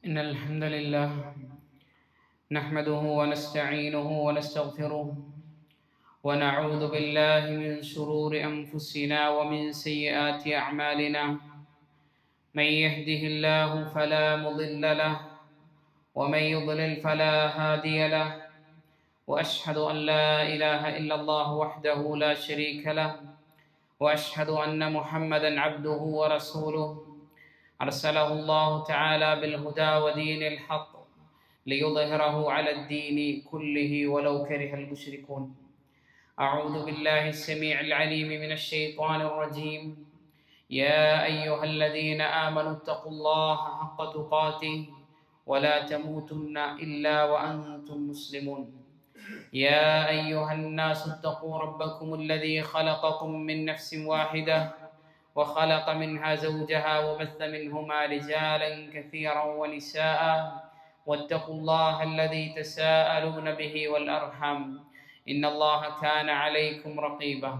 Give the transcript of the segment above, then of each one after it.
إن الحمد لله نحمده ونستعينه ونستغفره ونعوذ بالله من شرور أنفسنا ومن سيئات أعمالنا. من يهده الله فلا مضل له ومن يضلل فلا هادي له، وأشهد أن لا إله إلا الله وحده لا شريك له، وأشهد أن محمدا عبده ورسوله أرسله الله تعالى بالهدى ودين الحق ليظهره على الدين كله ولو كره المشركون. أعوذ بالله السميع العليم من الشيطان الرجيم. يا أيها الذين آمنوا اتقوا الله حق تقاته ولا تموتن إلا وأنتم مسلمون. يا أيها الناس اتقوا ربكم الذي خلقكم من نفس واحدة وخلق منها زوجها وبث منهما رجالا كثيرا ونساء، واتقوا الله الذي تساءلون به والأرحام إن الله كان عليكم رقيبا.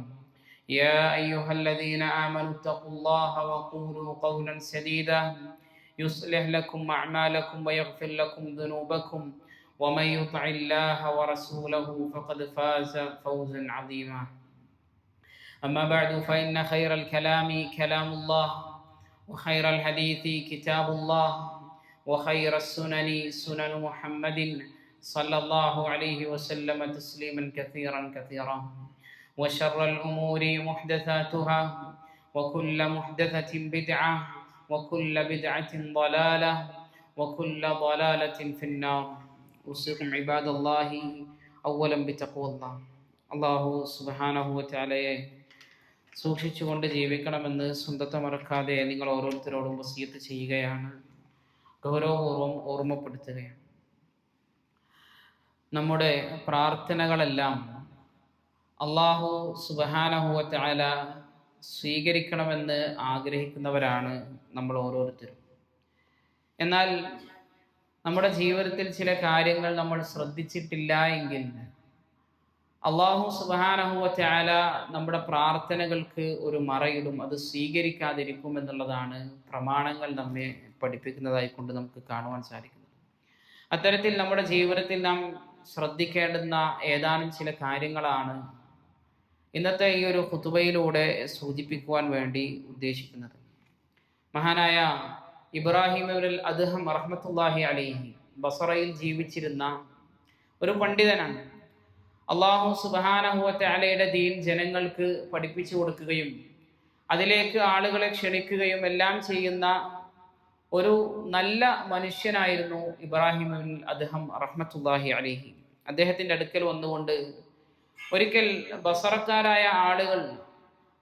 يا أيها الذين آمنوا اتقوا الله وقولوا قولا سديدا يصلح لكم أعمالكم ويغفر لكم ذنوبكم، ومن يطع الله ورسوله فقد فاز فوزا عظيما. أما بعد فإن خير الكلام كلام الله، وخير الحديث كتاب الله، وخير السنن سنن محمد صلى الله عليه وسلم تسليما كثيرا كثيرا. وشر الأمور محدثاتها، وكل محدثة بدعة، وكل بدعة ضلالة، وكل ضلالة في النار. أوصيكم عباد الله أولا بتقوى الله. അള്ളാഹു സുബ്ഹാനഹു വ തആലയെ സൂക്ഷിച്ചുകൊണ്ട് ജീവിക്കണമെന്ന് സ്വന്തത്തെ മറക്കാതെ നിങ്ങൾ ഓരോരുത്തരോടും വസിയത്ത് ചെയ്യുകയാണ്, ഗൗരവപൂർവ്വം ഓർമ്മപ്പെടുത്തുകയാണ്. നമ്മുടെ പ്രാർത്ഥനകളെല്ലാം അള്ളാഹു സുബ്ഹാനഹു വ തആല സ്വീകരിക്കണമെന്ന് ആഗ്രഹിക്കുന്നവരാണ് നമ്മൾ ഓരോരുത്തരും. എന്നാൽ നമ്മുടെ ജീവിതത്തിൽ ചില കാര്യങ്ങൾ നമ്മൾ ശ്രദ്ധിച്ചിട്ടില്ല എങ്കിൽ അള്ളാഹു സുബ്ഹാനഹു വ തആല നമ്മുടെ പ്രാർത്ഥനകൾക്ക് ഒരു മറയിടും, അത് സ്വീകരിക്കാതിരിക്കും എന്നുള്ളതാണ് പ്രമാണങ്ങൾ നമ്മെ പഠിപ്പിക്കുന്നതായി കൊണ്ട് നമുക്ക് കാണുവാൻ സാധിക്കുന്നത്. അത്തരത്തിൽ നമ്മുടെ ജീവിതത്തിൽ നാം ശ്രദ്ധിക്കേണ്ടുന്ന ഏതാനും ചില കാര്യങ്ങളാണ് ഇന്നത്തെ ഈ ഒരു ഖുതുബയിലൂടെ സൂചിപ്പിക്കുവാൻ വേണ്ടി ഉദ്ദേശിക്കുന്നത്. മഹാനായ ഇബ്രാഹിം ഇബ്നുൽ അദ്ഹം റഹ്മത്തുള്ളാഹി അലൈഹി ബസറയിൽ ജീവിച്ചിരുന്ന ഒരു പണ്ഡിതനാണ്. അള്ളാഹു സുബ്ഹാനഹു വ തആലയുടെ ദീൻ ജനങ്ങൾക്ക് പഠിപ്പിച്ചു കൊടുക്കുകയും അതിലേക്ക് ആളുകളെ ക്ഷണിക്കുകയും എല്ലാം ചെയ്യുന്ന ഒരു നല്ല മനുഷ്യനായിരുന്നു ഇബ്രാഹിം ഇബ്നുൽ അദ്ഹം റഹ്മത്തുള്ളാഹി അലൈഹി. അദ്ദേഹത്തിൻ്റെ അടുക്കൽ വന്നുകൊണ്ട് ഒരിക്കൽ ബസറക്കാരായ ആളുകൾ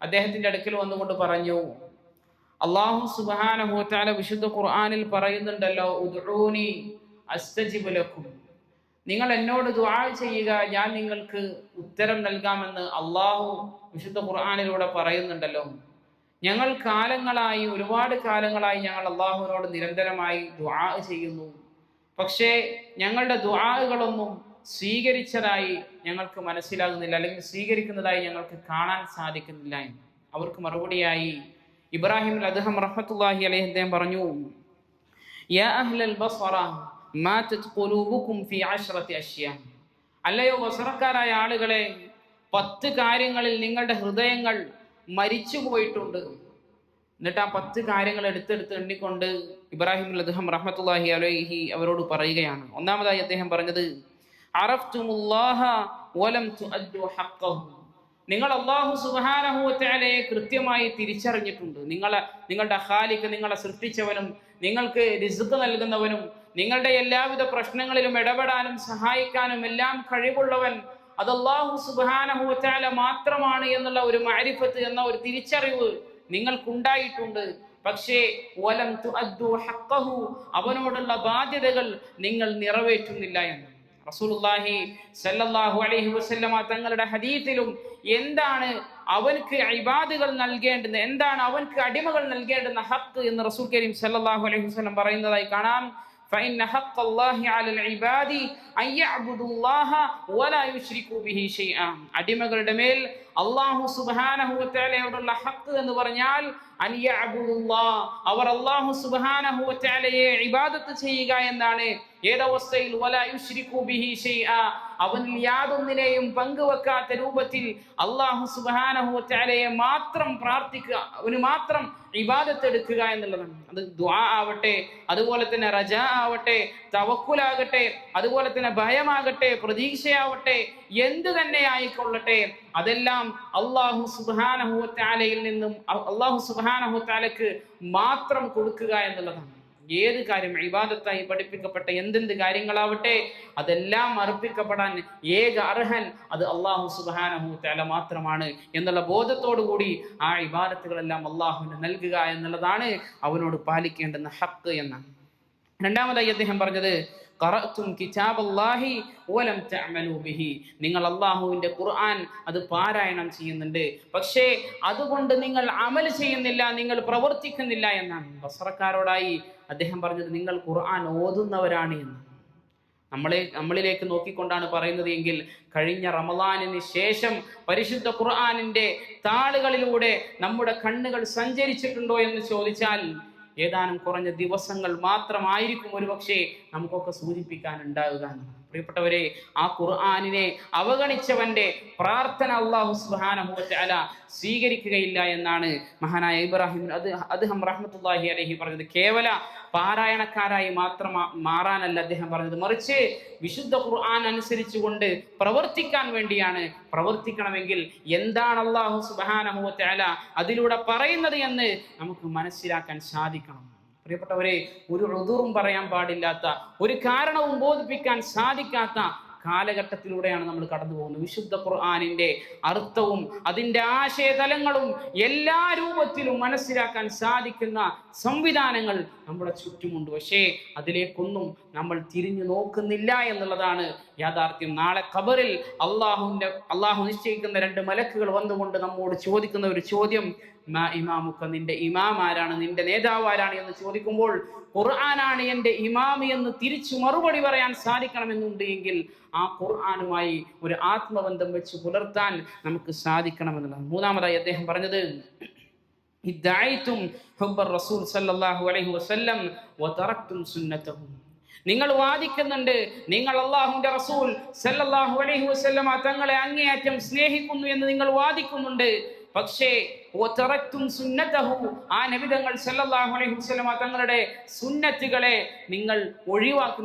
അദ്ദേഹത്തിൻ്റെ അടുക്കൽ വന്നുകൊണ്ട് പറഞ്ഞു, അള്ളാഹു സുബ്ഹാനഹു വ തആല വിശുദ്ധ ഖുർആനിൽ പറയുന്നുണ്ടല്ലോ, ഉദ്ഊനി അസ്തജിബ് ലക്കും, നിങ്ങൾ എന്നോട് ദുആ ചെയ്യുക, ഞാൻ നിങ്ങൾക്ക് ഉത്തരം നൽകാമെന്ന് അള്ളാഹു വിശുദ്ധ ഖുർആനിലൂടെ പറയുന്നുണ്ടല്ലോ. ഞങ്ങൾ കാലങ്ങളായി, ഒരുപാട് കാലങ്ങളായി ഞങ്ങൾ അള്ളാഹുവിനോട് നിരന്തരമായി ദുആ ചെയ്യുന്നു, പക്ഷേ ഞങ്ങളുടെ ദുആകളൊന്നും സ്വീകരിച്ചതായി ഞങ്ങൾക്ക് മനസ്സിലാകുന്നില്ല, അല്ലെങ്കിൽ സ്വീകരിക്കുന്നതായി ഞങ്ങൾക്ക് കാണാൻ സാധിക്കുന്നില്ല എന്ന്. അവർക്ക് മറുപടിയായി ഇബ്രാഹിം അദ്ഹം റഹ്മത്തുള്ളാഹി അലൈഹി അദ്ദേഹം പറഞ്ഞു, യാ അഹ്ലൽ ബസറ മാതത് ഖുലൂബുകും ഫീ അശ്റതി അശ്യാ, അല്ലയോ ബസറക്കാരായ ആളുകളെ, 10 കാര്യങ്ങളിൽ നിങ്ങളുടെ ഹൃദയങ്ങൾ മരിച്ചു പോയിട്ടുണ്ട്. എന്നിട്ട് ആ 10 കാര്യങ്ങൾ എടുത്തെടുത്ത് എണ്ണിക്കൊണ്ട് ഇബ്രാഹിം അദ്ഹം റഹ്മത്തുള്ളാഹി അലൈഹി അവരോട് പറയുകയാണ്. ഒന്നാമതായി അദ്ദേഹം പറഞ്ഞത്, അറഫ്തുമുല്ലാഹ വലം തുഅദ്ദു ഹഖ്ഖഹു, നിങ്ങൾ അല്ലാഹു സുബ്ഹാനഹു വ തആലയെ കൃത്യമായി തിരിച്ചറിഞ്ഞിട്ടുണ്ട്. നിങ്ങളുടെ ഖാലിഖ്, നിങ്ങളെ സൃഷ്ടിച്ചവനും നിങ്ങൾക്ക് റിസ്ക് നൽകുന്നവനും നിങ്ങളുടെ എല്ലാവിധ പ്രശ്നങ്ങളിലും ഇടപെടാനും സഹായിക്കാനും എല്ലാം കഴിവുള്ളവൻ അത് അല്ലാഹു സുബ്ഹാനഹു വ തആല മാത്രമാണ് എന്നുള്ള ഒരു മഅരിഫത്ത്, എന്ന ഒരു തിരിച്ചറിവ് നിങ്ങൾക്കുണ്ടായിട്ടുണ്ട്. പക്ഷേ വലം തുഅദ്ദു ഹഖ്ഖഹു, അവനോടുള്ള ബാധ്യതകൾ നിങ്ങൾ നിറവേറ്റുന്നില്ല എന്ന് റസൂലുള്ളാഹി സ്വല്ലല്ലാഹു അലൈഹി വസല്ലമ തങ്ങളുടെ ഹദീസിലും എന്താണ് അവൻക്ക് ഇബാദുകൾ നൽകേണ്ടുന്ന, എന്താണ് അവൻക്ക് അടിമകൾ നൽകേണ്ടുന്ന ഹഖ് എന്ന് റസൂൽ കരീം സ്വല്ലല്ലാഹു അലൈഹി വസല്ലം പറയുന്നതായി കാണാം. فإن حق الله على العباد أن يعبدوا الله ولا يشركوا به شيئا, അടിമകളുടെ മേൽ അല്ലാഹു സുബ്ഹാനഹു വ തആലയോടുള്ള ഹഖ് എന്ന് പറഞ്ഞാൽ അൻ യഅബുദുല്ലാഹ്, അവർ അല്ലാഹു സുബ്ഹാനഹു വ തആലയെ ഇബാദത്ത് ചെയ്യുക എന്നാണ്. ഏതവസ്ഥയിൽ? വലാ യുശ്രികു ബിഹി ഷൈആ, അവനിൽ യാതൊന്നിനെയും പങ്കുവെക്കാത്ത രൂപത്തിൽ അല്ലാഹു സുബ്ഹാനഹു വ തആലയെ മാത്രം പ്രാർത്ഥിക്കുക, അവന് മാത്രം ഇബാദത്ത് എടുക്കുക എന്നുള്ളതാണ്. അത് ദുആ ആവട്ടെ, അതുപോലെ തന്നെ റജാ ആവട്ടെ, തവക്കുലാകട്ടെ, അതുപോലെ തന്നെ ഭയമാകട്ടെ, പ്രതീക്ഷയാവട്ടെ, എന്ത് തന്നെ ആയിക്കൊള്ളട്ടെ, അതെല്ലാം അല്ലാഹു സുബ്ഹാനഹു വ തആലയിൽ നിന്നും അല്ലാഹു സുബ്ഹാനഹു വ തആലക്ക് മാത്രം കൊടുക്കുക എന്നുള്ളതാണ്. ഏത് കാര്യം ഇബാദത്തായി പഠിപ്പിക്കപ്പെട്ട എന്തെന്ത് കാര്യങ്ങളാവട്ടെ, അതെല്ലാം അർപ്പിക്കപ്പെടാൻ ഏക അർഹൻ അത് അല്ലാഹു സുബ്ഹാനഹു വ തആല മാത്രമാണ് എന്നുള്ള ബോധത്തോടു കൂടി ആ ഇബാദത്തുകളെല്ലാം അല്ലാഹുവിന് നൽകുക എന്നുള്ളതാണ് അവനോട് പാലിക്കേണ്ടുന്ന ഹഖ് എന്നാണ്. രണ്ടാമതായി അദ്ദേഹം പറഞ്ഞത് ഖറഅതും കിതാബല്ലാഹി വലം തഅമലു ബിഹി, നിങ്ങൾ അല്ലാഹുവിന്റെ ഖുർആൻ അത് പാരായണം ചെയ്യുന്നുണ്ട്, പക്ഷേ അതുകൊണ്ട് നിങ്ങൾ അമൽ ചെയ്യുന്നില്ല, നിങ്ങൾ പ്രവർത്തിക്കുന്നില്ല എന്നാണ്. ബസ്റക്കാരോടായി അദ്ദേഹം പറഞ്ഞത് നിങ്ങൾ ഖുർആൻ ഓതുന്നവരാണ് എന്ന്. നമ്മളിലേക്ക് നോക്കിക്കൊണ്ടാണ് പറയുന്നത് എങ്കിൽ കഴിഞ്ഞ റമളാനിന് ശേഷം പരിശുദ്ധ ഖുർആനിന്റെ താളുകളിലൂടെ നമ്മുടെ കണ്ണുകൾ സഞ്ചരിച്ചിട്ടുണ്ടോ എന്ന് ചോദിച്ചാൽ ഏതാനും കുറഞ്ഞ ദിവസങ്ങൾ മാത്രമായിരിക്കും ഒരുപക്ഷെ നമുക്കൊക്കെ സൂചിപ്പിക്കാൻ ഉണ്ടാവുക. പ്രിയപ്പെട്ടവരെ, ആ ഖുർആനിനെ അവഗണിച്ചവന്റെ പ്രാർത്ഥന അല്ലാഹു സുബ്ഹാനഹു വ തആല സ്വീകരിക്കുകയില്ല എന്നാണ് മഹാനായ ഇബ്രാഹിം അദ്ഹം റഹ്മത്തുള്ളാഹി അലൈഹി പറഞ്ഞത്. കേവല പാരായണക്കാരായി മാത്രം മാറാനല്ല അദ്ദേഹം പറഞ്ഞത്, മറിച്ച് വിശുദ്ധ ഖുർആൻ അനുസരിച്ചുകൊണ്ട് പ്രവർത്തിക്കാൻ വേണ്ടിയാണ്. പ്രവർത്തിക്കണമെങ്കിൽ എന്താണ് അല്ലാഹു സുബ്ഹാനഹു വ തആല അതിലൂടെ പറയുന്നത് എന്ന് നമുക്ക് മനസ്സിലാക്കാൻ സാധിക്കണം. പ്രിയപ്പെട്ടവരെ, ഒരു ഉദുറും പറയാൻ പാടില്ലാത്ത, ഒരു കാരണവും ബോധിപ്പിക്കാൻ സാധിക്കാത്ത കാലഘട്ടത്തിലൂടെയാണ് നമ്മൾ കടന്നു പോകുന്നത്. വിശുദ്ധ ഖുർആനിന്റെ അർത്ഥവും അതിന്റെ ആശയതലങ്ങളും എല്ലാ രൂപത്തിലും മനസ്സിലാക്കാൻ സാധിക്കുന്ന സംവിധാനങ്ങൾ നമ്മുടെ ചുറ്റുമുണ്ട്. പക്ഷേ അതിലേക്കൊന്നും നമ്മൾ തിരിഞ്ഞു നോക്കുന്നില്ല എന്നുള്ളതാണ് യാഥാർത്ഥ്യം. നാളെ ഖബറിൽ അള്ളാഹു നിശ്ചയിക്കുന്ന 2 മലക്കുകൾ വന്നുകൊണ്ട് നമ്മോട് ചോദിക്കുന്ന ഒരു ചോദ്യം, മാ ഇമാമുക്ക, നിന്റെ ഇമാം ആരാണ്, നിന്റെ നേതാവ് ആരാണ് എന്ന് ചോദിക്കുമ്പോൾ ഖുർആനാണ് എൻ്റെ ഇമാമി എന്ന് തിരിച്ചു മറുപടി പറയാൻ സാധിക്കണമെന്നുണ്ട് എങ്കിൽ ആ ഖുർആനുമായി ഒരു ആത്മബന്ധം വെച്ച് പുലർത്താൻ നമുക്ക് സാധിക്കണമെന്നുള്ളതാണ്. മൂന്നാമതായി അദ്ദേഹം പറഞ്ഞത് ഇദ്ദഅയ്തും ഹുബ്ബർ റസൂൽ സല്ലല്ലാഹു അലൈഹി വസല്ലം വതറക്തും സുന്നതഹു, നിങ്ങൾ വാദിക്കുന്നുണ്ട് നിങ്ങൾ അല്ലാഹുവിന്റെ റസൂൽ സല്ലല്ലാഹു അലൈഹി വസല്ലം തങ്ങളെ അങ്ങേയറ്റം സ്നേഹിക്കുന്നു എന്ന് നിങ്ങൾ വാദിക്കുന്നുണ്ട്, പക്ഷേ ആ നബിതങ്ങൾ സല്ലല്ലാഹു അലൈഹി വസല്ലം തങ്ങളുടെ സുന്നത്തുകളെ നിങ്ങൾ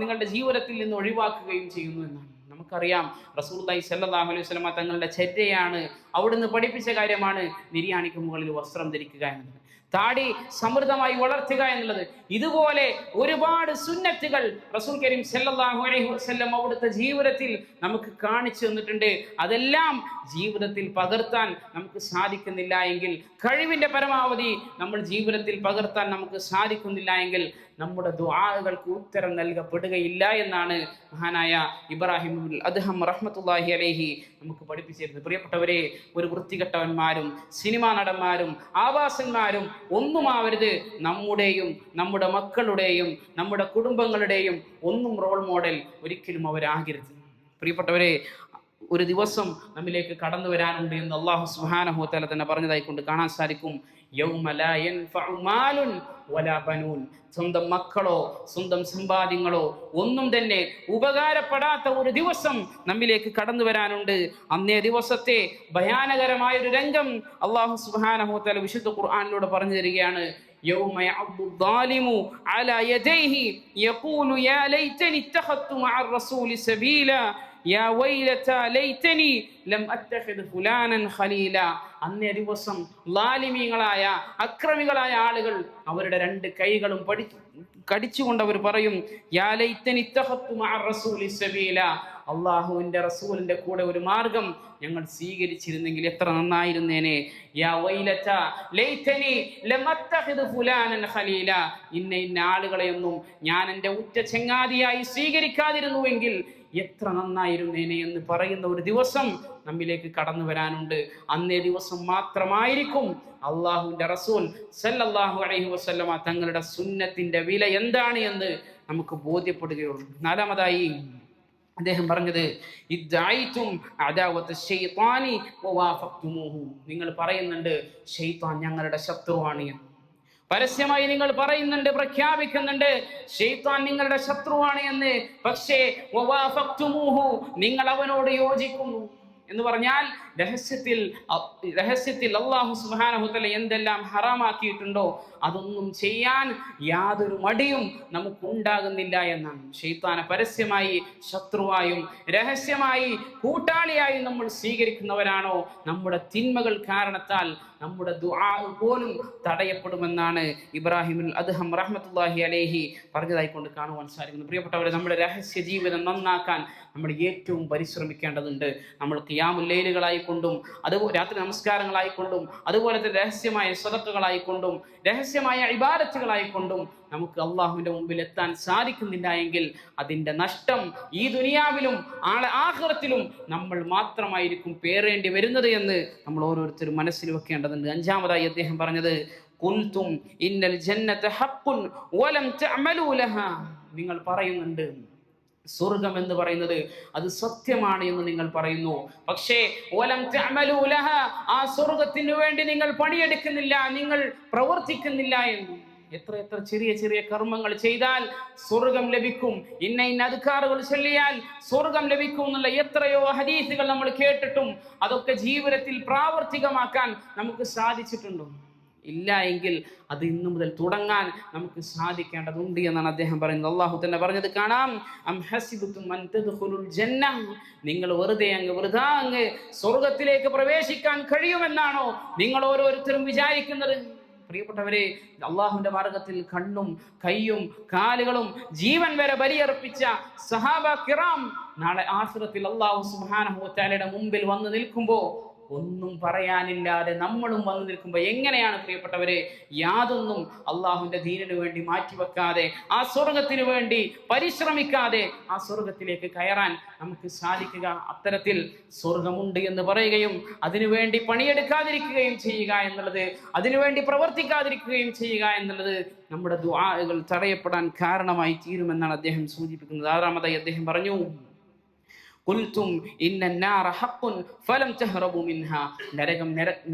നിങ്ങളുടെ ജീവിതത്തിൽ നിന്ന് ഒഴിവാക്കുകയും ചെയ്യുന്നു എന്നാണ്. നമുക്കറിയാം റസൂലുള്ളാഹി സ്വല്ലല്ലാഹു അലൈഹി വസല്ലം തങ്ങളുടെ ചര്യയാണ്, അവിടുന്ന് പഠിപ്പിച്ച കാര്യമാണ് നിര്യാണിക്ക് മുകളിൽ വസ്ത്രം ധരിക്കുക എന്നത്, താടി സമൃദ്ധമായി വളർത്തുക എന്നുള്ളത്. ഇതുപോലെ ഒരുപാട് സുന്നത്തുകൾ റസൂൽ കരീം സല്ലല്ലാഹു അലൈഹി വസല്ലം അവിടുത്തെ ജീവിതത്തിൽ നമുക്ക് കാണിച്ചു തന്നിട്ടുണ്ട്. അതെല്ലാം ജീവിതത്തിൽ പകർത്താൻ നമുക്ക് സാധിക്കുന്നില്ല എങ്കിൽ, കഴിവിന്റെ പരമാവധി നമ്മൾ ജീവിതത്തിൽ പകർത്താൻ നമുക്ക് സാധിക്കുന്നില്ല എങ്കിൽ നമ്മുടെ ദുആകൾക്ക് ഉത്തരം നൽകപ്പെടുകയില്ല എന്നാണ് മഹാനായ ഇബ്രാഹിം അദ്ഹം റഹ്മത്തുള്ളാഹി അലൈഹി നമുക്ക് പഠിപ്പിച്ചിരുന്നത്. പ്രിയപ്പെട്ടവരെ, ഒരു വൃത്തികെട്ടവന്മാരും സിനിമാ നടന്മാരും ആവാസന്മാരും ഒന്നുമാവരുത് നമ്മുടെയും നമ്മുടെ മക്കളുടെയും നമ്മുടെ കുടുംബങ്ങളുടെയും ഒന്നും റോൾ മോഡൽ ഒരിക്കലും അവരാകരുത്. പ്രിയപ്പെട്ടവരെ, ഒരു ദിവസം നമ്മിലേക്ക് കടന്നു വരാനുണ്ട് എന്ന് അല്ലാഹു സുബ്ഹാനഹു വ തആല തന്നെ പറഞ്ഞതായിക്കൊണ്ട് കാണാൻ സാധിക്കും. യൗമ ലാ യൻഫഉ മാലുൻ വലാ ബനൂൻ, സ്വന്തം മക്കളോ സ്വന്തം സമ്പാദ്യങ്ങളോ ഒന്നും തന്നെ ഉപകാരപ്പെടാത്ത ഒരു ദിവസം നമ്മിലേക്ക് കടന്നു വരാനുണ്ട്. അന്നേ ദിവസത്തെ ഭയാനകരമായ ഒരു രംഗം അല്ലാഹു സുബ്ഹാനഹു വ തആല വിശുദ്ധ ഖുർആനിലൂടെ പറഞ്ഞു തരികയാണ്. യൗമ യഅബ്ദു الظാലിമു അലാ യദൈഹി യഖൂലു യാ ലൈതനി ഇത്തഖത്തു മഅർ റസൂലി സബീല യാ വൈലതാ ലൈതനി ലം അത്തഖിദ് ഫുലാനൻ ഖലീല. അന്നേ ദിവസം ലാലിമീങ്ങളായ അക്രമികളായ ആളുകൾ അവരുടെ 2 കൈകളും കടിച്ചുകൊണ്ട് അവർ പറയും, യാ ലൈതനി ഇത്തഖത്തു മഅർ റസൂലി സബീല, അല്ലാഹുവിന്റെ റസൂലിന്റെ കൂടെ ഒരു മാർഗം ഞങ്ങൾ സ്വീകരിച്ചിരുന്നെങ്കിൽ എത്ര നന്നായിരുന്നേനെ. യാ വൈലതാ ലൈതനി ലം അത്തഖിദ് ഫുലാനൻ ഖലീല, ഇന്ന ആളുകളെയൊന്നും ഞാൻ എൻ്റെ ഉറ്റ ചങ്ങാതിയായി സ്വീകരിക്കാതിരുന്നുവെങ്കിൽ എത്ര നന്നായിരുന്നേനെ എന്ന് പറയുന്ന ഒരു ദിവസം നമ്മിലേക്ക് കടന്നു വരാനുണ്ട്. അന്നേ ദിവസം മാത്രമായിരിക്കും അല്ലാഹുവിന്റെ റസൂൽ സല്ലല്ലാഹു അലൈഹി വസല്ലമ തങ്ങളുടെ സുന്നത്തിന്റെ വില എന്താണ് എന്ന് നമുക്ക് ബോധ്യപ്പെടുകയുള്ളൂ. നാലാമതായി അദ്ദേഹം പറഞ്ഞത് ഇദ്ദഅയ്തും അദാവത ശൈത്വാനി വവാഫഖ്തുമൂഹു, നിങ്ങൾ പറയുന്നുണ്ട് ശൈത്താൻ ഞങ്ങളുടെ ശത്രുവാണ് എന്ന്. പരസ്യമായി നിങ്ങൾ പറയുന്നുണ്ട്, പ്രഖ്യാപിക്കുന്നുണ്ട് ശൈത്താൻ നിങ്ങളുടെ ശത്രുവാണ് എന്ന്. പക്ഷേ വവാഫഖ്തുമൂഹു, നിങ്ങൾ അവനോട് യോജിക്കുന്നു എന്ന് പറഞ്ഞാൽ രഹസ്യത്തിൽ അല്ലാഹു സുബ്ഹാനഹു വ തആല എന്തെല്ലാം ഹറാമാക്കിയിട്ടുണ്ടോ അതൊന്നും ചെയ്യാൻ യാതൊരു മടിയും നമുക്കുണ്ടാകുന്നില്ല എന്നാണ്. ശൈത്താനെ പരസ്യമായി ശത്രുവായും രഹസ്യമായി കൂട്ടാളിയായും നമ്മൾ സ്വീകരിക്കുന്നവരാണോ, നമ്മുടെ തിന്മകൾ കാരണത്താൽ നമ്മുടെ ദുആ പോലും തടയപ്പെടുമെന്നാണ് ഇബ്രാഹിമുൽ അദ്ഹം റഹ്മത്തുള്ളാഹി അലൈഹി പറഞ്ഞതായിക്കൊണ്ട് കാണുവാൻ സാധിക്കുന്നു. പ്രിയപ്പെട്ടവരെ, നമ്മുടെ രഹസ്യ ജീവിതം നന്നാക്കാൻ നമ്മൾ ഏറ്റവും പരിശ്രമിക്കേണ്ടതുണ്ട്. നമ്മൾ ഖിയാമുൽ ലൈലുകളായിക്കൊണ്ടും രാത്രി നമസ്കാരങ്ങളായിക്കൊണ്ടും അതുപോലെ തന്നെ രഹസ്യമായ സദഖകളായിക്കൊണ്ടും രഹസ്യമായ ഇബാദത്തുകളായിക്കൊണ്ടും നമുക്ക് അള്ളാഹുവിന്റെ മുമ്പിൽ എത്താൻ സാധിക്കുന്നില്ല എങ്കിൽ അതിന്റെ നഷ്ടം ഈ ദുനിയാവിലും ആഖിറത്തിലും നമ്മൾ മാത്രമായിരിക്കും പേറേണ്ടി വരുന്നത് എന്ന് നമ്മൾ ഓരോരുത്തരും മനസ്സിൽ വെക്കേണ്ടതുണ്ട്. അഞ്ചാമതായി അദ്ദേഹം പറഞ്ഞത് ഖുൽതും ഇന്നൽ ജന്നത ഹഖ്ഖുൻ വലം തഅമലൂ ലഹാ, നിങ്ങൾ പറയുന്നുണ്ട് സ്വർഗം എന്ന് പറയുന്നത് അത് സത്യമാണ് എന്ന് നിങ്ങൾ പറയുന്നു, പക്ഷേ വലം തഅമലൂ ലഹാ, ആ സ്വർഗത്തിന് വേണ്ടി നിങ്ങൾ പണിയെടുക്കുന്നില്ല, നിങ്ങൾ പ്രവർത്തിക്കുന്നില്ല എന്ന്. എത്ര ചെറിയ ചെറിയ കർമ്മങ്ങൾ ചെയ്താൽ സ്വർഗം ലഭിക്കും, ഇന്ന അദ്കാറുകൾ ചൊല്ലിയാൽ സ്വർഗം ലഭിക്കും എന്നുള്ള എത്രയോ ഹദീസുകൾ നമ്മൾ കേട്ടിട്ടും അതൊക്കെ ജീവിതത്തിൽ പ്രാവർത്തികമാക്കാൻ നമുക്ക് സാധിച്ചിട്ടുണ്ടോ? ഇല്ല എങ്കിൽ അത് ഇന്നു മുതൽ തുടങ്ങാൻ നമുക്ക് സാധിക്കേണ്ടതുണ്ട് എന്നാണ് അദ്ദേഹം പറയുന്നത്. അള്ളാഹു തന്നെ പറഞ്ഞത് കാണാം, അം ഹസിബതും അൻ തദ്ഖുലുൽ ജന്ന, നിങ്ങൾ വെറുതെ അങ്ങ് സ്വർഗത്തിലേക്ക് പ്രവേശിക്കാൻ കഴിയുമെന്നാണോ നിങ്ങൾ ഓരോരുത്തരും വിചാരിക്കുന്നത്? പ്രിയപ്പെട്ടവരെ, അള്ളാഹുവിന്റെ മാർഗത്തിൽ കണ്ണും കൈയും കാലുകളും ജീവൻ വരെ ബലിയർപ്പിച്ച സഹാബ കിറാം നാളെ ആഖിറത്തിൽ അല്ലാഹു സുബ്ഹാനഹു വ തആലയുടെ മുമ്പിൽ വന്നു നിൽക്കുമ്പോൾ ഒന്നും പറയാനില്ലാതെ നമ്മളും വന്നു നിൽക്കുമ്പോൾ എങ്ങനെയാണ് പ്രിയപ്പെട്ടവരെ യാതൊന്നും അള്ളാഹുവിന്റെ ദീനിനു വേണ്ടി മാറ്റിവെക്കാതെ ആ സ്വർഗത്തിന് വേണ്ടി പരിശ്രമിക്കാതെ ആ സ്വർഗത്തിലേക്ക് കയറാൻ നമുക്ക് സാധിക്കുക? അത്തരത്തിൽ സ്വർഗമുണ്ട് എന്ന് പറയുകയും അതിനുവേണ്ടി പണിയെടുക്കാതിരിക്കുകയും ചെയ്യുക എന്നുള്ളത്, അതിനുവേണ്ടി പ്രവർത്തിക്കാതിരിക്കുകയും ചെയ്യുക എന്നുള്ളത് നമ്മുടെ ദുആകൾ തടയപ്പെടാൻ കാരണമായി തീരുമെന്നാണ് അദ്ദേഹം സൂചിപ്പിക്കുന്നത്. ആറാമതായി അദ്ദേഹം പറഞ്ഞു ഖുൽതും ഇന്നന്നാറ ഹഖ്ഖുൻ ഫലം തഹ്റബു മിൻഹാ,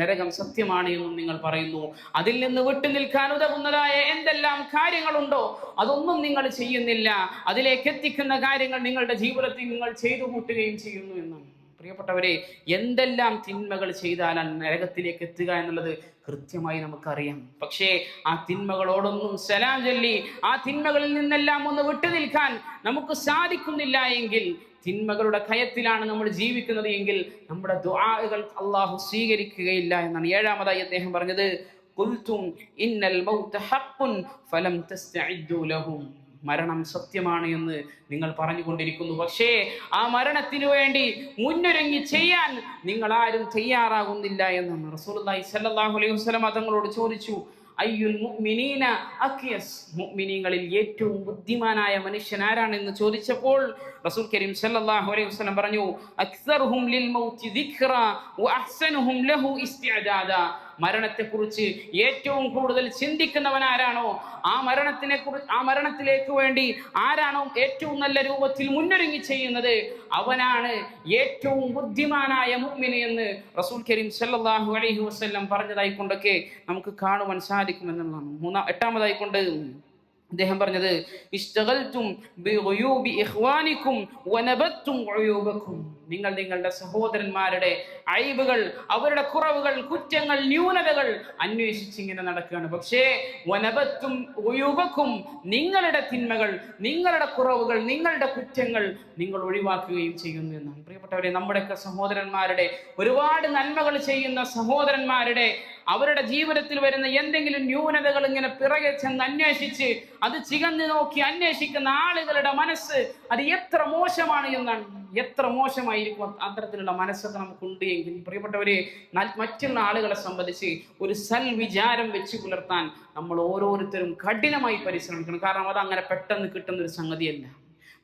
നരകം സത്യമാണ് എന്നും നിങ്ങൾ പറയുന്നു, അതിൽ നിന്ന് വിട്ടു നിൽക്കാൻ ഉതകുന്നതായ എന്തെല്ലാം കാര്യങ്ങളുണ്ടോ അതൊന്നും നിങ്ങൾ ചെയ്യുന്നില്ല, അതിലേക്ക് എത്തിക്കുന്ന കാര്യങ്ങൾ നിങ്ങളുടെ ജീവിതത്തിൽ നിങ്ങൾ ചെയ്തു കൂട്ടുകയും ചെയ്യുന്നു എന്നാണ്. പ്രിയപ്പെട്ടവരെ, എന്തെല്ലാം തിന്മകൾ ചെയ്താലാണ് നരകത്തിലേക്ക് എത്തുക എന്നുള്ളത് കൃത്യമായി നമുക്കറിയാം. പക്ഷേ ആ തിന്മകളോടൊന്നും സലാം ചൊല്ലി ആ തിന്മകളിൽ നിന്നെല്ലാം ഒന്ന് വിട്ടു നിൽക്കാൻ നമുക്ക് സാധിക്കുന്നില്ല എങ്കിൽ, തിന്മകളുടെ കയത്തിലാണ് നമ്മൾ ജീവിക്കുന്നത് എങ്കിൽ നമ്മുടെ ദുആകൾ അല്ലാഹു സ്വീകരിക്കുകയില്ല എന്നാണ്. ഏഴാമതായി അദ്ദേഹം പറഞ്ഞത് ഖുൽതും ഇന്നൽ മൗത ഹഖ്ഖുൻ ഫലം തസ്തഇദ്ദു ലഹു, മരണം സത്യമാണ് എന്ന് നിങ്ങൾ പറഞ്ഞുകൊണ്ടിരിക്കുന്നു, പക്ഷേ ആ മരണത്തിനു വേണ്ടി മുന്നൊരുങ്ങി ചെയ്യാൻ നിങ്ങൾ ആരും തയ്യാറാകുന്നില്ല എന്നാണ്. റസൂലുള്ളാഹി സ്വല്ലല്ലാഹു അലൈഹി വസല്ലം തങ്ങളോട് ചോദിച്ചു, അയ്യുൽ മുഅ്മിനീന അഖ്യസ്, മുഅ്മിനീങ്ങളിൽ ഏറ്റവും ബുദ്ധിമാനായ മനുഷ്യൻ ആരാണെന്ന് ചോദിച്ചപ്പോൾ റസൂൽ കരീം സല്ലല്ലാഹു അലൈഹി വസല്ലം പറഞ്ഞു, അക്സറുഹും ലിൽ മൗതി ദിക്റ വഅഹ്സനുഹും ലഹു ഇസ്തിഅദാദ, മരണത്തെക്കുറിച്ച് ഏറ്റവും കൂടുതൽ ചിന്തിക്കുന്നവൻ ആരാണോ, ആ മരണത്തിലേക്ക് വേണ്ടി ആരാണോ ഏറ്റവും നല്ല രൂപത്തിൽ മുന്നൊരുങ്ങി ചെയ്യുന്നത്, അവനാണ് ഏറ്റവും ബുദ്ധിമാനായ മുഅ്മിൻ എന്ന് റസൂൽ കരീം സല്ലല്ലാഹു അലൈഹി വസല്ലം പറഞ്ഞതായി കൊണ്ടൊക്കെ നമുക്ക് കാണുവാൻ സാധിക്കുമെന്നുള്ളതാണ്. എട്ടാമതായി കൊണ്ട് അദ്ദേഹം പറഞ്ഞത് ഇസ്തഗൽതും ബിഗുയൂബി ഇഖ്വാനികും വനബത്തും ഉയൂബകും, നിങ്ങൾ നിങ്ങളുടെ സഹോദരന്മാരുടെ അയ്ബുകൾ, അവരുടെ കുറവുകൾ, കുറ്റങ്ങൾ, ന്യൂനതകൾ അന്വേഷിച്ച് ഇങ്ങനെ നടക്കുകയാണ്. പക്ഷേ വനബത്തും ഉയൂബകും, നിങ്ങളുടെ തിന്മകൾ, നിങ്ങളുടെ കുറവുകൾ, നിങ്ങളുടെ കുറ്റങ്ങൾ നിങ്ങൾ ഒഴിവാക്കുകയും ചെയ്യുന്നു എന്നാണ്. പ്രിയപ്പെട്ടവരെ, നമ്മുടെയൊക്കെ സഹോദരന്മാരുടെ ഒരുപാട് നന്മകൾ ചെയ്യുന്ന സഹോദരന്മാരുടെ അവരുടെ ജീവിതത്തിൽ വരുന്ന എന്തെങ്കിലും ന്യൂനതകൾ ഇങ്ങനെ പിറകെ ചെന്ന് അന്വേഷിച്ച് അത് ചികഞ്ഞു നോക്കി അന്വേഷിക്കുന്ന ആളുകളുടെ മനസ്സ് അത് എത്ര മോശമാണ് എന്നാണ്. എത്ര മോശമായിരിക്കും അത്തരത്തിലുള്ള മനസ്സൊക്കെ നമുക്കുണ്ട് എങ്കിൽ പ്രിയപ്പെട്ടവരെ, മറ്റുള്ള ആളുകളെ സംബന്ധിച്ച് ഒരു സൽവിചാരം വെച്ച് പുലർത്താൻ നമ്മൾ ഓരോരുത്തരും കഠിനമായി പരിശ്രമിക്കണം. കാരണം അത് അങ്ങനെ പെട്ടെന്ന് കിട്ടുന്ന ഒരു സംഗതിയല്ല.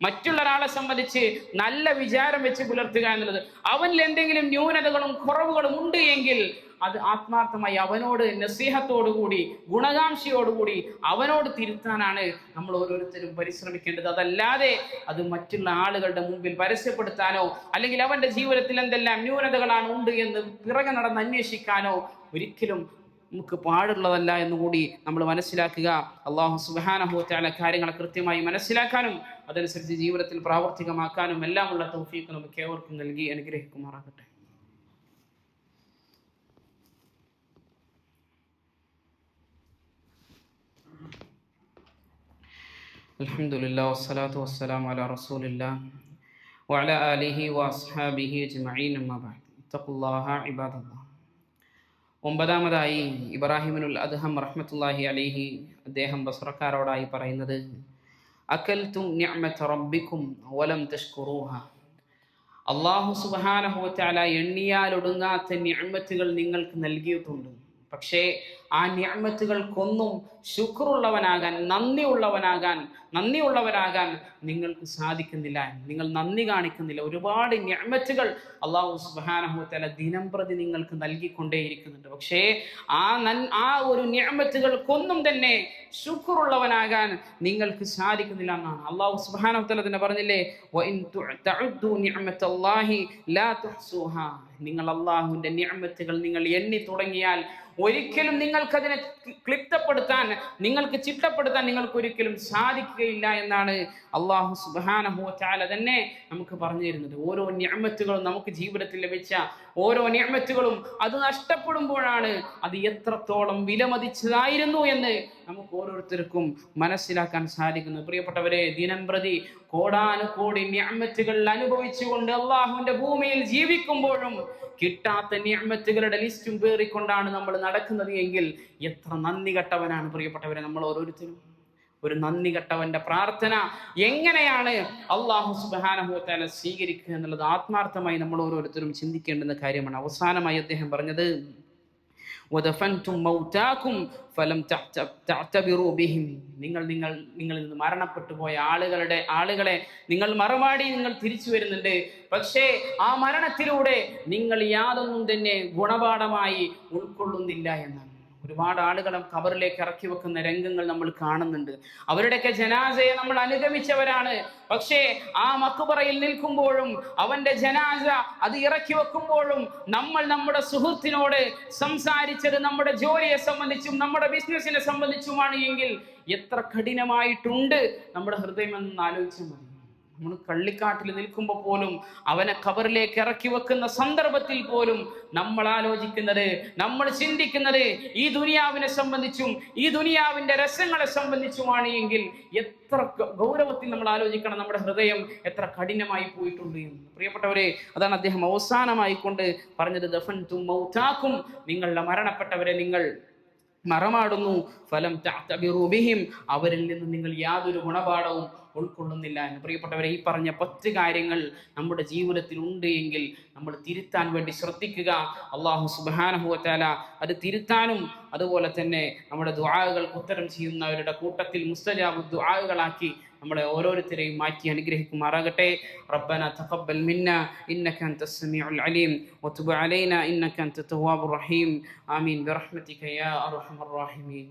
മറ്റുള്ള ഒരാളെ സംബന്ധിച്ച് നല്ല വിചാരം വെച്ച് പുലർത്തുക എന്നുള്ളത്, അവനിൽ എന്തെങ്കിലും ന്യൂനതകളും കുറവുകളും ഉണ്ട് എങ്കിൽ അത് ആത്മാർത്ഥമായി അവനോട് നസീഹത്തോടുകൂടി ഗുണകാംക്ഷയോടുകൂടി അവനോട് തിരുത്താനാണ് നമ്മൾ ഓരോരുത്തരും പരിശ്രമിക്കേണ്ടത്. അതല്ലാതെ അത് മറ്റുള്ള ആളുകളുടെ മുമ്പിൽ പരസ്യപ്പെടുത്താനോ അല്ലെങ്കിൽ അവന്റെ ജീവിതത്തിൽ എന്തെല്ലാം ന്യൂനതകളാണ് ഉണ്ട് എന്ന് പിറകെ നടന്ന് അന്വേഷിക്കാനോ ഒരിക്കലും നമുക്ക് പാടുള്ളതല്ല എന്നുകൂടി നമ്മൾ മനസ്സിലാക്കുക. അള്ളാഹു സുബ്ഹാനഹു വ തആല കാര്യങ്ങളെ കൃത്യമായി മനസ്സിലാക്കാനും അതനുസരിച്ച് ജീവിതത്തിൽ പ്രാവർത്തികമാക്കാനും എല്ലാമുള്ള തൗഫീഖ് നമുക്ക് ഏവർക്കും നൽകി അനുഗ്രഹിക്കുമാറാകട്ടെ. അൽഹംദുലില്ലാ വസ്സലാത്തു വസ്സലാമു അലാ റസൂലില്ലാ വഅലാ ആലിഹി വഅസ്ഹാബിഹി അജ്മഈൻ അമ്മാ ബഅദ്. ഇത്തഖുല്ലാഹ ഇബാദല്ലാഹ്. ഒമ്പതാമതായി ഇബ്രാഹിമുൽ അദ്ഹം റഹ്മത്തുള്ളാഹി അലൈഹി അദ്ദേഹം ബസ്രക്കാരോടായി പറയുന്നത്, അകൽതും നിഅമത റബ്ബിക്കും വലം തഷ്കുറൂഹ. അല്ലാഹു സുബ്ഹാനഹു വ തആല എണ്ണിയാലൊടുങ്ങാത്ത നിഅമത്തുകൾ നിങ്ങൾക്ക് നൽകിയിട്ടുണ്ട്. പക്ഷേ ആ നിഅമത്തുകൾക്കൊന്നും ശുക്റുള്ളവനാകാൻ, നന്ദിയുള്ളവരാകാൻ നിങ്ങൾക്ക് സാധിക്കുന്നില്ല. നിങ്ങൾ നന്ദി കാണിക്കുന്നില്ല. ഒരുപാട് നിഅമത്തുകൾ അല്ലാഹു സുബ്ഹാനഹു വ തആല ദിനം പ്രതി നിങ്ങൾക്ക് നൽകിക്കൊണ്ടേയിരിക്കുന്നുണ്ട്. പക്ഷേ ആ ഒരു നിഅമത്തുകൾക്കൊന്നും തന്നെ ശുക്റുള്ളവനാകാൻ നിങ്ങൾക്ക് സാധിക്കുന്നില്ല എന്നാണ് അല്ലാഹു സുബ്ഹാനഹു വ തആല തന്നെ പറഞ്ഞില്ലേ, വഇൻ തഉദ്ദു നിഅമതല്ലാഹി ലാ തുഹ്സുഹാ. നിങ്ങൾ അല്ലാഹുവിന്റെ നിഅമത്തുകൾ നിങ്ങൾ എണ്ണി തുടങ്ങിയാൽ ഒരിക്കലും നിങ്ങൾക്കതിനെ ക്ലിപ്തപ്പെടുത്താൻ, നിങ്ങൾക്ക് ചിട്ടപ്പെടുത്താൻ നിങ്ങൾക്ക് ഒരിക്കലും സാധിക്കുകയില്ല എന്നാണ് അല്ലാഹു സുബ്ഹാനഹു വ തആല തന്നെ നമുക്ക് പറഞ്ഞു തരുന്നത്. ഓരോ നിഅമത്തുകളും നമുക്ക് ജീവിതത്തിൽ ലഭിച്ച ഓരോ നിഅമത്തുകളും അത് നഷ്ടപ്പെടുമ്പോഴാണ് അത് എത്രത്തോളം വിലമതിച്ചതായിരുന്നു എന്ന് നമുക്ക് ഓരോരുത്തർക്കും മനസ്സിലാക്കാൻ സാധിക്കുന്നു. പ്രിയപ്പെട്ടവരെ, ദിനം പ്രതി കോടാനുകോടി നിഅമത്തുകൾ അനുഭവിച്ചുകൊണ്ട് അള്ളാഹുവിന്റെ ഭൂമിയിൽ ജീവിക്കുമ്പോഴും കിട്ടാത്ത നിഅമത്തുകളുടെ ലിസ്റ്റും പേറിക്കൊണ്ടാണ് നമ്മൾ നടക്കുന്നത് എങ്കിൽ എത്ര നന്ദി കെട്ടവനാണ് പ്രിയപ്പെട്ടവരെ നമ്മൾ ഓരോരുത്തരും. ഒരു നന്ദി കെട്ടവന്റെ പ്രാർത്ഥന എങ്ങനെയാണ് അല്ലാഹു സുബ്ഹാനഹു വ തആല സ്വീകരിക്കുക എന്നുള്ളത് ആത്മാർത്ഥമായി നമ്മൾ ഓരോരുത്തരും ചിന്തിക്കേണ്ടുന്ന കാര്യമാണ്. അവസാനമായി അദ്ദേഹം പറഞ്ഞത്, വദഫൻതും മൗതാകും ഫലം തഅതബിറു ബിഹിം. നിങ്ങളിൽ നിന്ന് മരണപ്പെട്ടു പോയ ആളുകളെ നിങ്ങൾ മറമാടി നിങ്ങൾ തിരിച്ചു വരുന്നുണ്ട്. പക്ഷേ ആ മരണത്തിലൂടെ നിങ്ങൾ യാതൊന്നും തന്നെ ഗുണപാഠമായി ഉൾക്കൊള്ളുന്നില്ല എന്നാണ്. ഒരുപാട് ആളുകളെ ഖബറിലേക്ക് ഇറക്കി വെക്കുന്ന രംഗങ്ങൾ നമ്മൾ കാണുന്നുണ്ട്. അവരുടെയൊക്കെ ജനാസയെ നമ്മൾ അനുഗമിച്ചവരാണ്. പക്ഷേ ആ മഖ്ബറയിൽ നിൽക്കുമ്പോഴും അവന്റെ ജനാസ അത് ഇറക്കി വെക്കുമ്പോഴും നമ്മൾ നമ്മുടെ സുഹൃത്തിനോട് സംസാരിച്ചത് നമ്മുടെ ജോലിയെ സംബന്ധിച്ചും നമ്മുടെ ബിസിനസിനെ സംബന്ധിച്ചുമാണ് എങ്കിൽ എത്ര കഠിനമായിട്ടുണ്ട് നമ്മുടെ ഹൃദയം എന്ന് ആലോചിച്ചാൽ മതി. നമ്മൾ കള്ളിക്കാട്ടിൽ നിൽക്കുമ്പോൾ പോലും അവനെ ഖബറിലേക്ക് ഇറക്കി വെക്കുന്ന സന്ദർഭത്തിൽ പോലും നമ്മൾ ആലോചിക്കുന്നത്, നമ്മൾ ചിന്തിക്കുന്നത് ഈ ദുനിയാവിനെ സംബന്ധിച്ചും ഈ ദുനിയാവിന്റെ രസങ്ങളെ സംബന്ധിച്ചുമാണ് എങ്കിൽ എത്ര ഗൗരവത്തിൽ നമ്മൾ ആലോചിക്കണം നമ്മുടെ ഹൃദയം എത്ര കഠിനമായി പോയിട്ടുണ്ട് എന്ന്. പ്രിയപ്പെട്ടവരെ, അതാണ് അദ്ദേഹം അവസാനമായി കൊണ്ട് പറഞ്ഞത്, ദഫൻതും മൗതാകും. നിങ്ങളുടെ മരണപ്പെട്ടവരെ നിങ്ങൾ മറമാടുന്നു. ഫലം തഅതബിറു ബിഹിം. അവരിൽ നിന്ന് നിങ്ങൾ യാതൊരു ഗുണപാഠവും ഉൾക്കൊള്ളുന്നില്ല എന്ന്. പ്രിയപ്പെട്ടവരെ, ഈ പറഞ്ഞ 10 കാര്യങ്ങൾ നമ്മുടെ ജീവിതത്തിൽ ഉണ്ട് എങ്കിൽ നമ്മൾ തിരുത്താൻ വേണ്ടി ശ്രദ്ധിക്കുക. അല്ലാഹു സുബ്ഹാനഹു വ തആല അത് തിരുത്താനും അതുപോലെ തന്നെ നമ്മുടെ ദുആകൾക്ക് ഉത്തരം ചെയ്യുന്നവരുടെ കൂട്ടത്തിൽ മുസ്തജാബ് ദുആകളാക്കി നമ്മളെ ഓരോരുത്തരെയും മാറ്റി അനുഗ്രഹിക്കുമാറാകട്ടെ. റബ്ബന തഖബ്ബൽ മിന്ന ഇന്നക അൻതസ് സമീഉൽ അലീം വതുബ് അലൈനാ ഇന്നക അൻതത് തവ്വാബുർ റഹീം. ആമീൻ ബിറഹ്മതിക യാ അർഹമർ റഹീമീൻ.